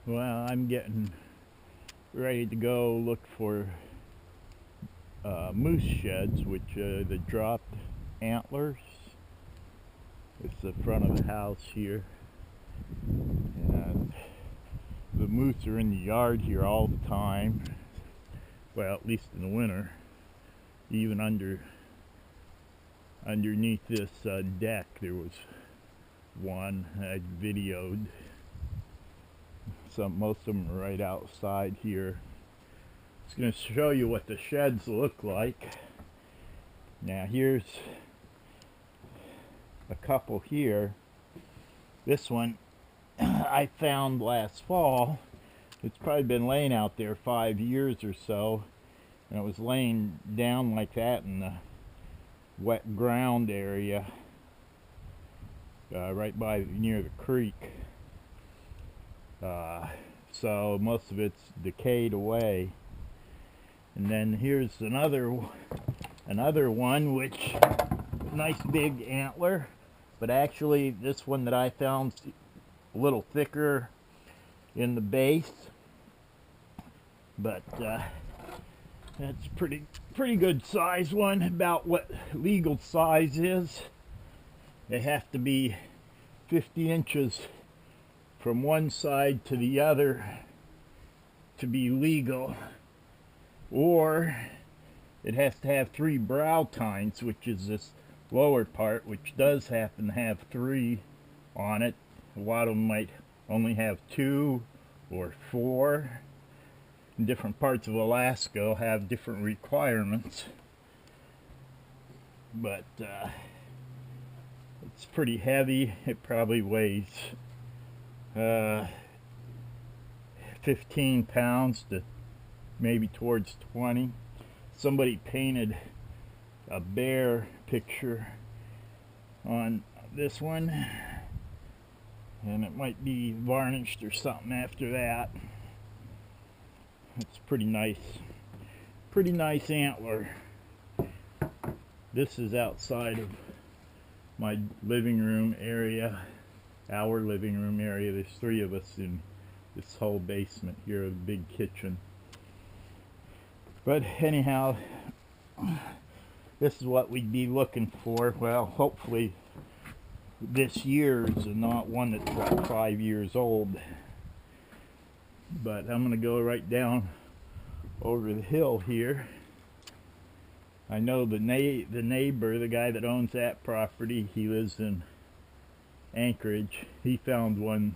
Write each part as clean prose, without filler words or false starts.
Well, I'm getting ready to go look for moose sheds, which the dropped antlers. It's the front of the house here, and the moose are in the yard here all the time. Well, at least in the winter. Even underneath this deck, there was one I videoed. Most of them are right outside here. It's going to show you what the sheds look like. Now here's a couple here. This one I found last fall. It's probably been laying out there 5 years or so, and it was laying down like that in the wet ground area right by near the creek. So most of it's decayed away. And then here's another one, which nice big antler, but actually this one that I found's a little thicker in the base, but that's pretty good size one, about what legal size is. They have to be 50 inches from one side to the other to be legal, or it has to have 3 brow tines, which is this lower part, which does happen to have 3 on it. A lot of them might only have 2 or 4. In different parts of Alaska have different requirements, but it's pretty heavy. It probably weighs 15 pounds to maybe towards 20. Somebody painted a bear picture on this one, and it might be varnished or something after that. It's pretty nice antler. This is outside of my living room area, our living room area. There's 3 of us in this whole basement here, a big kitchen. But anyhow, this is what we'd be looking for. Well, hopefully this year's and not one that's about 5 years old. But I'm going to go right down over the hill here. I know the neighbor, the guy that owns that property, he lives in Anchorage. He found one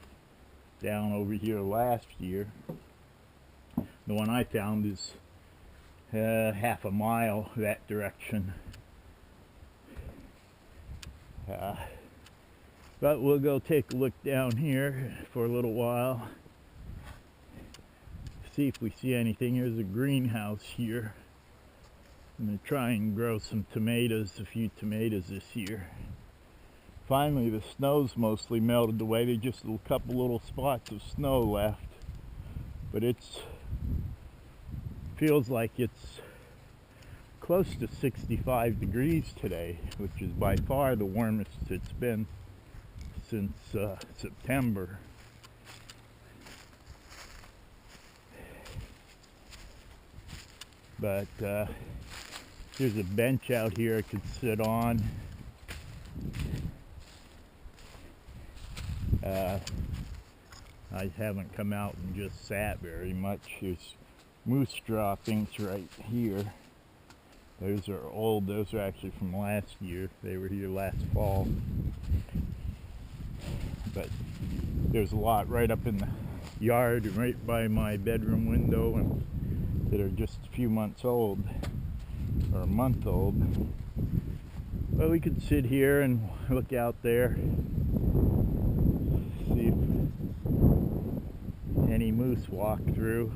down over here last year. The one I found is half a mile that direction. But we'll go take a look down here for a little while, see if we see anything. There's a greenhouse here. I'm going to try and grow some tomatoes, a few tomatoes this year. Finally, the snow's mostly melted away. There's just a couple little spots of snow left, but it's feels like it's close to 65 degrees today, which is by far the warmest it's been since September. But there's a bench out here I could sit on. I haven't come out and just sat very much. There's moose droppings right here. Those are old. Those are actually from last year. They were here last fall. But there's a lot right up in the yard and right by my bedroom window, and that are just a few months old, or a month old. But we could sit here and look out there, see if any moose walk through.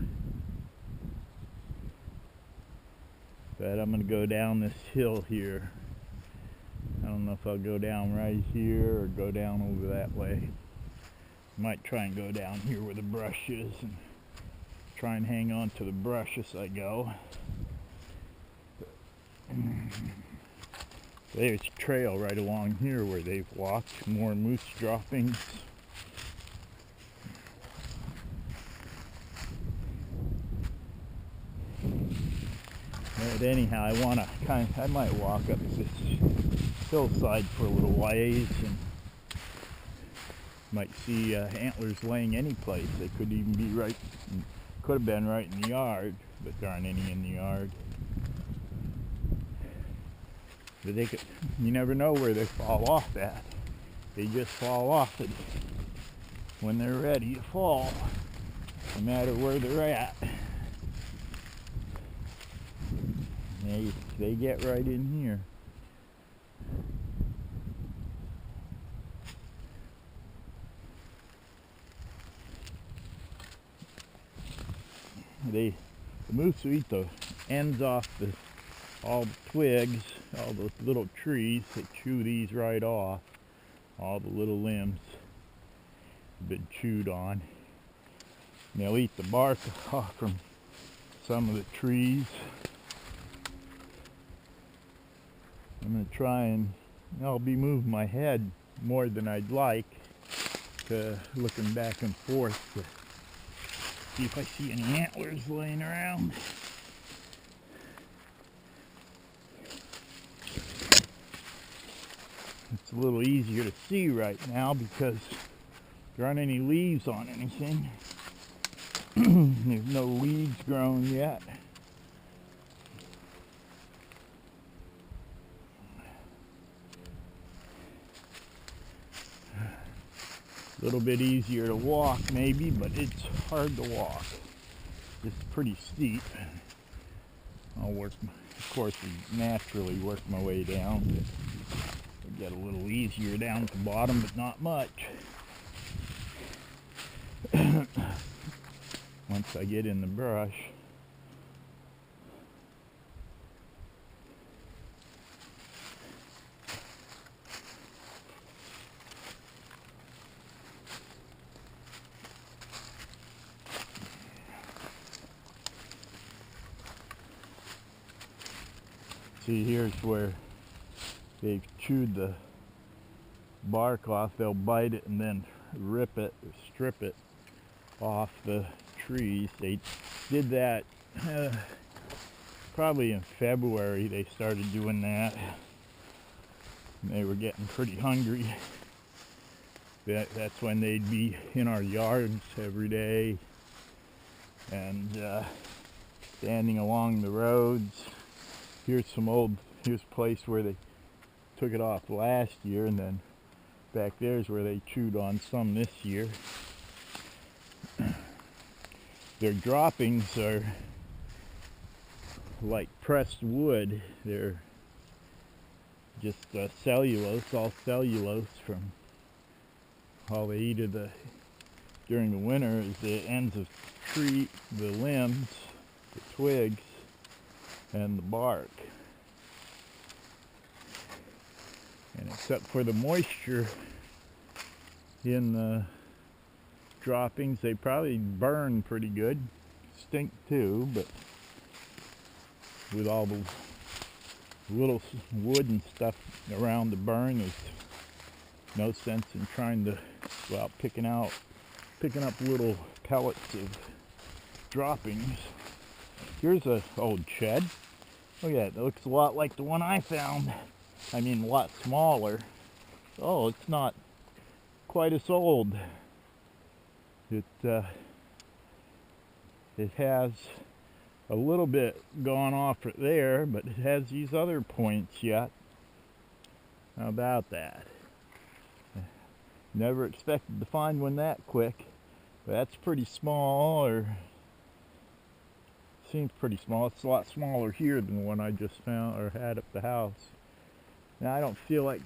But I'm going to go down this hill here. I don't know if I'll go down right here or go down over that way. Might try and go down here where the brush is and try and hang on to the brush as I go. There's a trail right along here where they've walked. More moose droppings. But anyhow, I might walk up this hillside for a little ways and might see antlers laying any place. They could even be could have been right in the yard, but there aren't any in the yard. But you never know where they fall off at. They just fall off when they're ready to fall, no matter where they're at. They get right in here. The moose will eat the ends off all the twigs, all those little trees. They chew these right off. All the little limbs have been chewed on. And they'll eat the bark off from some of the trees. I'm going to try and I'll be moving my head more than I'd like, looking back and forth to see if I see any antlers laying around. It's a little easier to see right now because there aren't any leaves on anything. There's no weeds growing yet. A little bit easier to walk maybe, but it's hard to walk. It's pretty steep. Of course, naturally work my way down. But get a little easier down at the bottom, but not much. Once I get in the brush. See, here's where they've chewed the bark off. They'll bite it and then rip it or strip it off the trees. They did that probably in February. They started doing that. And they were getting pretty hungry. That's when they'd be in our yards every day and standing along the roads. Here's a place where they took it off last year, and then back there's where they chewed on some this year. Their droppings are like pressed wood. They're just cellulose, all cellulose from all they eat during the winter is the ends of the limbs, the twigs, and the bark. And except for the moisture in the droppings, they probably burn pretty good. Stink too, but with all the little wood and stuff around the burn, there's no sense in trying to go out picking up little pellets of droppings. Here's an old shed. Look at it. It looks a lot like the one I found. I mean, a lot smaller. Oh, it's not quite as old. It has a little bit gone off there, but it has these other points yet. How about that? Never expected to find one that quick. But that's pretty small, or seems pretty small. It's a lot smaller here than the one I just found or had at the house. Now I don't feel like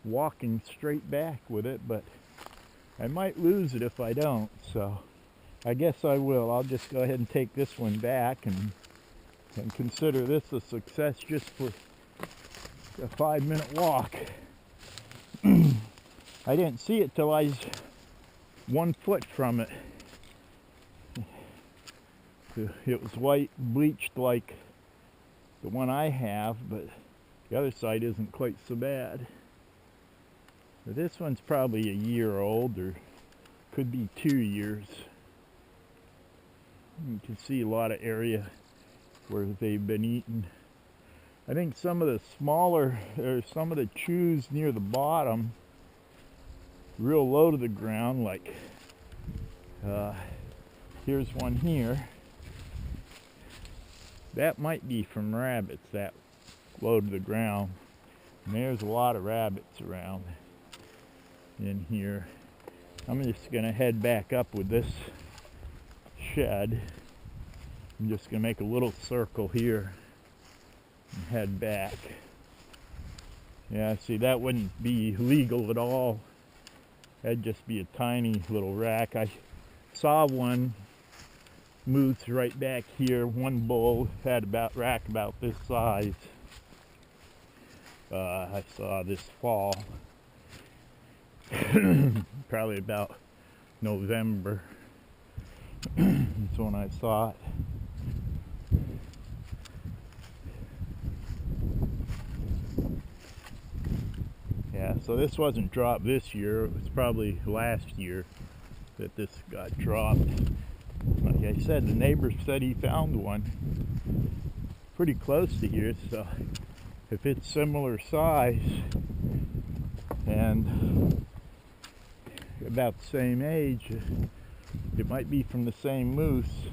walking straight back with it, but I might lose it if I don't, so I guess I will. I'll just go ahead and take this one back and consider this a success just for a 5-minute walk. I didn't see it till I was 1 foot from it. It was white bleached like the one I have, but the other side isn't quite so bad. But this one's probably a year old, or could be 2 years. You can see a lot of area where they've been eating. I think some of the smaller, or some of the chews near the bottom, real low to the ground, like here's one here. That might be from rabbits, that low to the ground. And there's a lot of rabbits around in here. I'm just gonna head back up with this shed. I'm just gonna make a little circle here and head back. Yeah, see, that wouldn't be legal at all. That'd just be a tiny little rack. I saw one moose right back here. One bull had about rack about this size. I saw this fall. Probably about November. That's when I saw it. Yeah, so this wasn't dropped this year. It was probably last year that this got dropped. Like I said, the neighbor said he found one pretty close to here, so if it's similar size and about the same age, it might be from the same moose.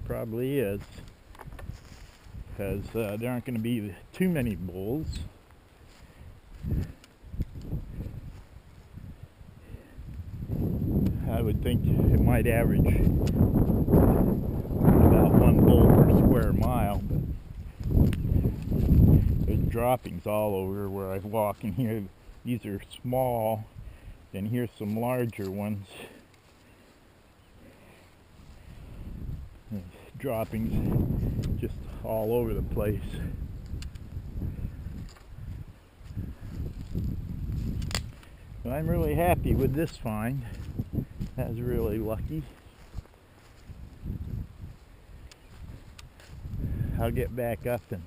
Probably is, because there aren't going to be too many bulls. I would think it might average about one bull per square mile, but there's droppings all over where I walk in here. These are small, and here's some larger ones. There's droppings just all over the place. But I'm really happy with this find. I was really lucky. I'll get back up and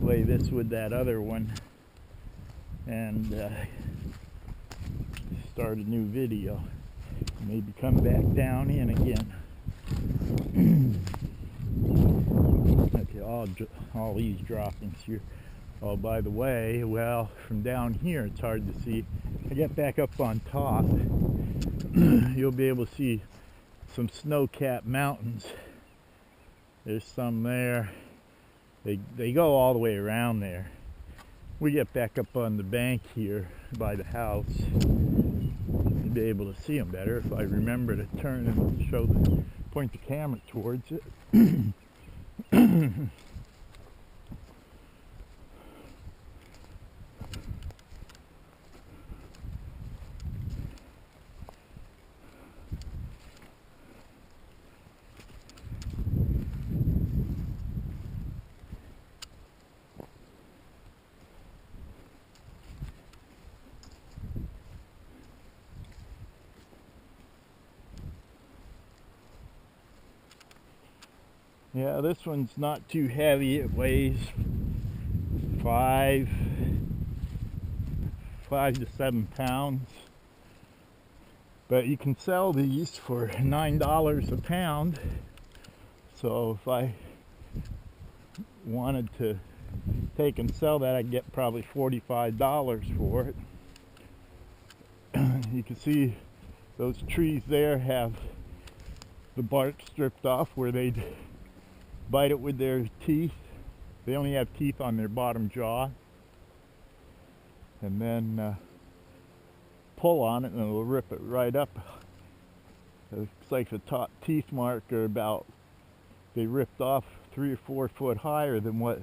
play this with that other one and start a new video. Maybe come back down in again. Okay, all these droppings here. Oh, by the way, well, from down here it's hard to see. I get back up on top. You'll be able to see some snow-capped mountains. There's some there. They go all the way around there. We get back up on the bank here by the house. You'll be able to see them better if I remember to turn and point the camera towards it. Yeah, this one's not too heavy. It weighs 5 to 7 pounds. But you can sell these for $9 a pound. So if I wanted to take and sell that, I'd get probably $45 for it. You can see those trees there have the bark stripped off where they'd bite it with their teeth. They only have teeth on their bottom jaw. And then pull on it and it'll rip it right up. It looks like the top teeth mark are about, they ripped off 3 or 4 foot higher than what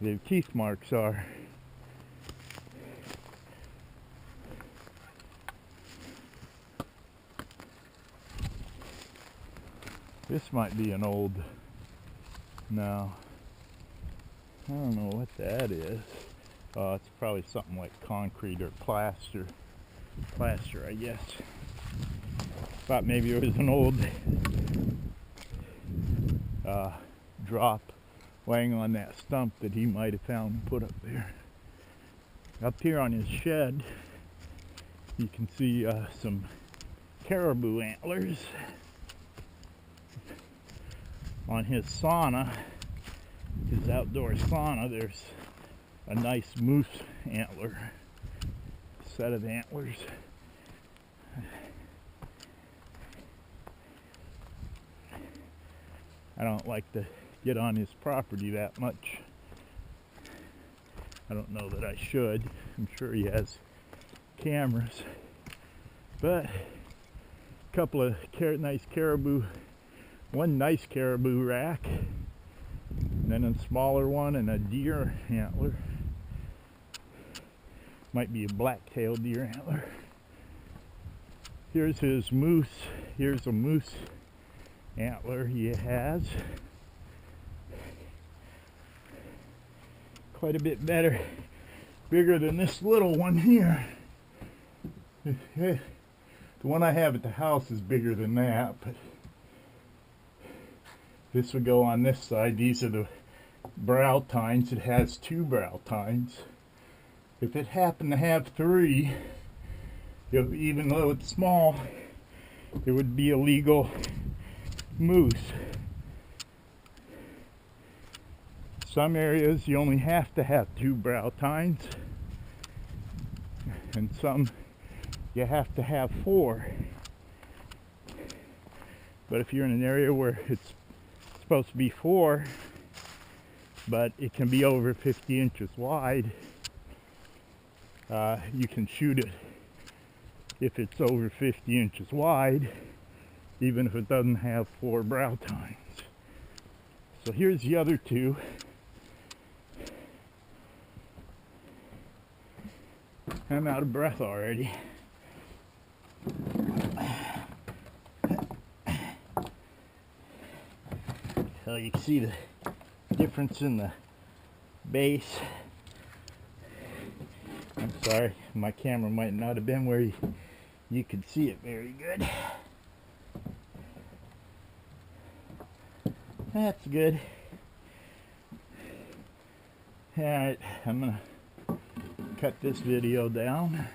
the teeth marks are. This might be an old, no, I don't know what that is. It's probably something like concrete or plaster, I guess. Thought maybe it was an old drop laying on that stump that he might have found and put up there. Up here on his shed, you can see some caribou antlers. on his sauna, his outdoor sauna, there's a nice moose antler, set of antlers. I don't like to get on his property that much. I don't know that I should. I'm sure he has cameras. But a couple of nice caribou, one nice caribou rack, and then a smaller one and a deer antler. Might be a black-tailed deer antler. Here's his moose. Here's a moose antler he has. Quite a bit better, bigger than this little one here. The one I have at the house is bigger than that, but this would go on this side. These are the brow tines. It has 2 brow tines. If it happened to have 3, even though it's small, it would be a legal moose. Some areas you only have to have 2 brow tines, and some you have to have 4. But if you're in an area where it's supposed to be 4, but it can be over 50 inches wide, you can shoot it if it's over 50 inches wide, even if it doesn't have 4 brow tines. So here's the other 2. I'm out of breath already. So you can see the difference in the base. I'm sorry, my camera might not have been where you could see it very good. That's good. Alright, I'm gonna cut this video down.